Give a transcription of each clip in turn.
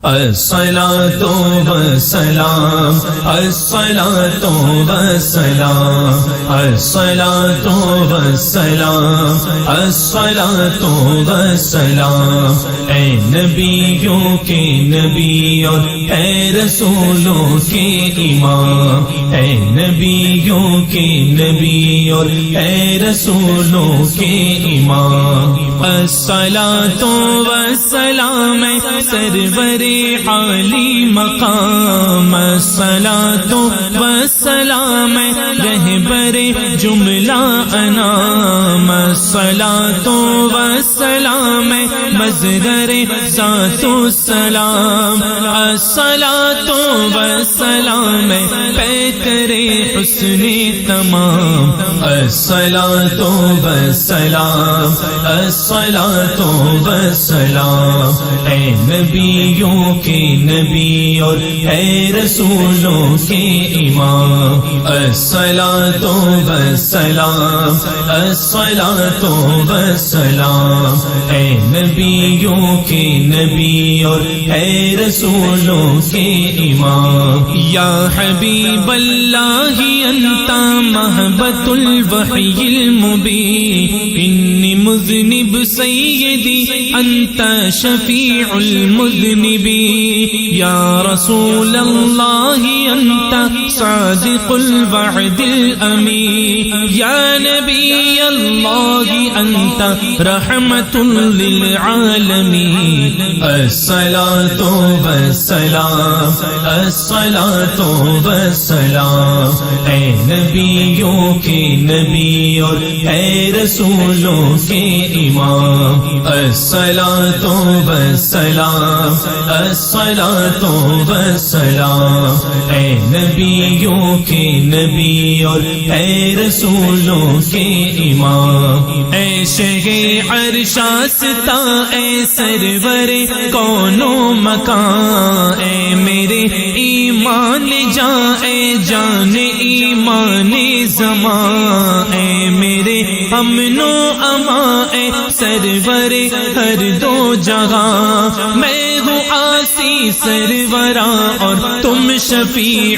الصلاۃ والسلام الصلاۃ والسلام الصلاۃ والسلام الصلاۃ والسلام اے نبیوں کے نبی اور اے رسولوں کے امام، اے نبیوں کے نبی اور اے رسولوں کے امام، الصلاۃ والسلام سرور عالی مقام، الصلاۃ والسلام رہبر جملہ انام، الصلاۃ والسلام مظہر ذات السلام، الصلاۃ والسلام پیکر حسن تمام، الصلاۃ والسلام الصلاۃ والسلام اے نبیوں کے نبی اور اے رسولوں کے امام، الصلاۃ والسلام الصلاۃ والسلام اے نبیوں کے نبی اور اے رسولوں کے امام، یا حبیب اللہ انت محبت الوحی المبین، انی مذنب سیدی انت شفیع المذنبین، یا رسول اللہ انت صادق الوعد الامین، یا نبی اللہ انت رحمت للعالمین، الصلاۃ والسلام الصلاۃ والسلام اے نبیوں کے نبی اور اے رسولوں کے امام، الصلاۃ والسلام الصلاۃ والسلام اے نبیوں کے نبی اور اے رسولوں کے امام، اے شہ عرشاستا اے سرور کون و مکان، اے میرے ایمان جان اے جان ایمان زمان، اے میرے امن و امان اے سرور ہر دو جہاں، میں ہوں آسی سروراں اور تم شفیع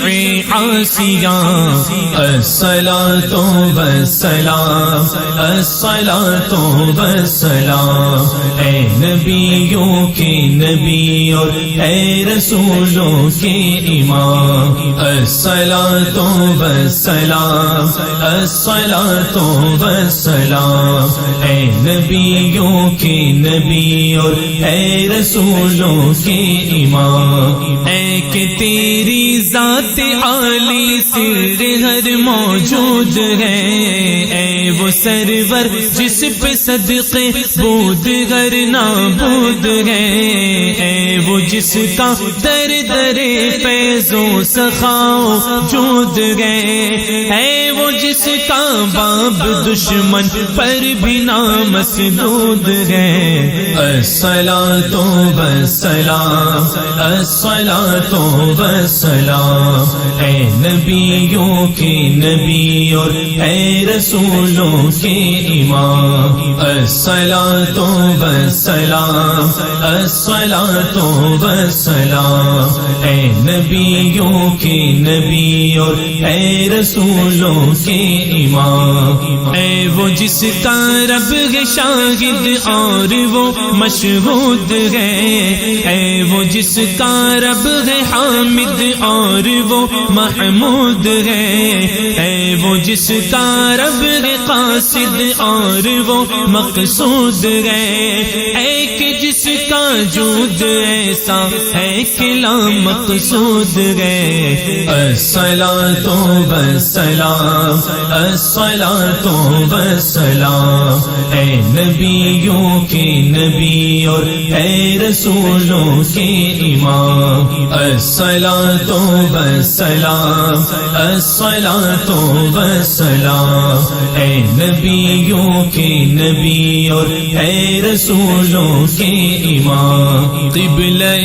عاصیاں، الصلاۃ والسلام الصلاۃ والسلام اے نبیوں کے نبی اور اے رسولوں کے امام، الصلاۃ والسلام الصلاۃ والسلام اے نبیوں کے نبی اور اے رسولوں کے امام، اے کہ تیری ذات عالی سر ہر موجود ہے، اے وہ سرور جس پہ صدقے بود گر نابود ہے، اے وہ جس کا در در فیض و سخاؤ جود ہے، اے وہ جس کا باب دشمن پر بھی نامسدود ہے، الصلاۃ والسلام الصلاۃ والسلام اے نبیوں کے نبی اور اے رسولوں کے امام، الصلاۃ والسلام الصلاۃ والسلام اے نبیوں کے نبی اور اے رسولوں کے امام، اے وہ جس کا رب ہے شاہد اور وہ مشہود ہے، اے وہ جس کا رب ہے حامد اور وہ محمود ہے، اے وہ جس کا رب ہے قاصد اور وہ مقصود ہے، اے کہ جس کا جود ایسا ہے کہ لا مقصود ہے، الصلاۃ والسلام الصلاۃ والسلام اے نبیوں کے نبی اور اے رسولوں کے امام، الصلاۃ والسلام الصلاۃ والسلام اے نبیوں کے نبی اور اے رسولوں کے امام، قبلہ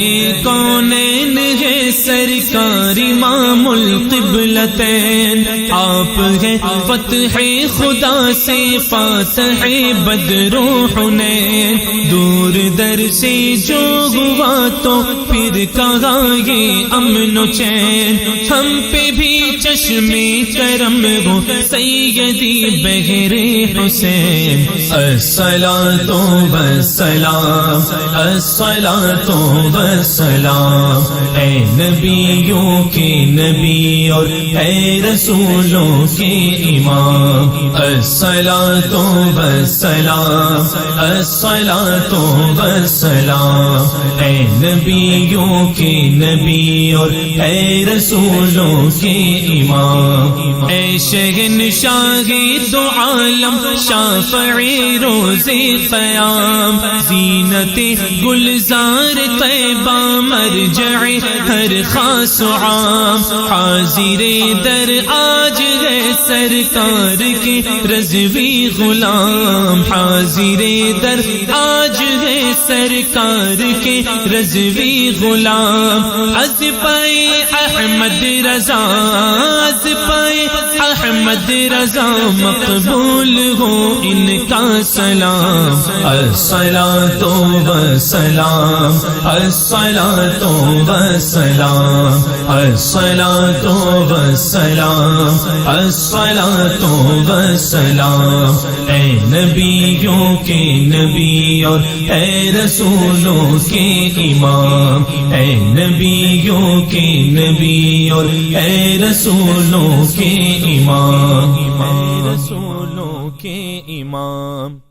کونین ہے سرکار امام القبلتین، آپ ہیں فتح خدا سے فاتح بدر و حنین، دور در سے جو ہوا تو پھر کہا یہ امن و چین، ہم پہ بھی چشم کرم ہو سیدی بہر حسین، الصلاۃ والسلام الصلاۃ والسلام، اے نبیوں کے نبی اور اے رسولوں کے امام، الصلاۃ والسلام الصلاۃ والسلام، اے نبیوں کے نبی اور اے رسولوں کے امام، اے شہنشاہ دو عالم شافعی روز قیام، زینت گلزار طیبہ مرجع ہر خاص عام، حاضر در آج ہے سرکار کے رضوی غلام، حاضر در آج ہے سرکار کے رضوی غلام، از پائے احمد رضا از پائے احمد رضا مقبول ہو ان کا سلام، الصلاۃ والسلام الصلاۃ والسلام الصلاۃ والسلام الصلاۃ والسلام، اے نبیوں کے نبی اور اے رسولوں کے امام، اے نبیوں کے نبی اور اے رسولوں کے امام، اے رسولوں کے امام۔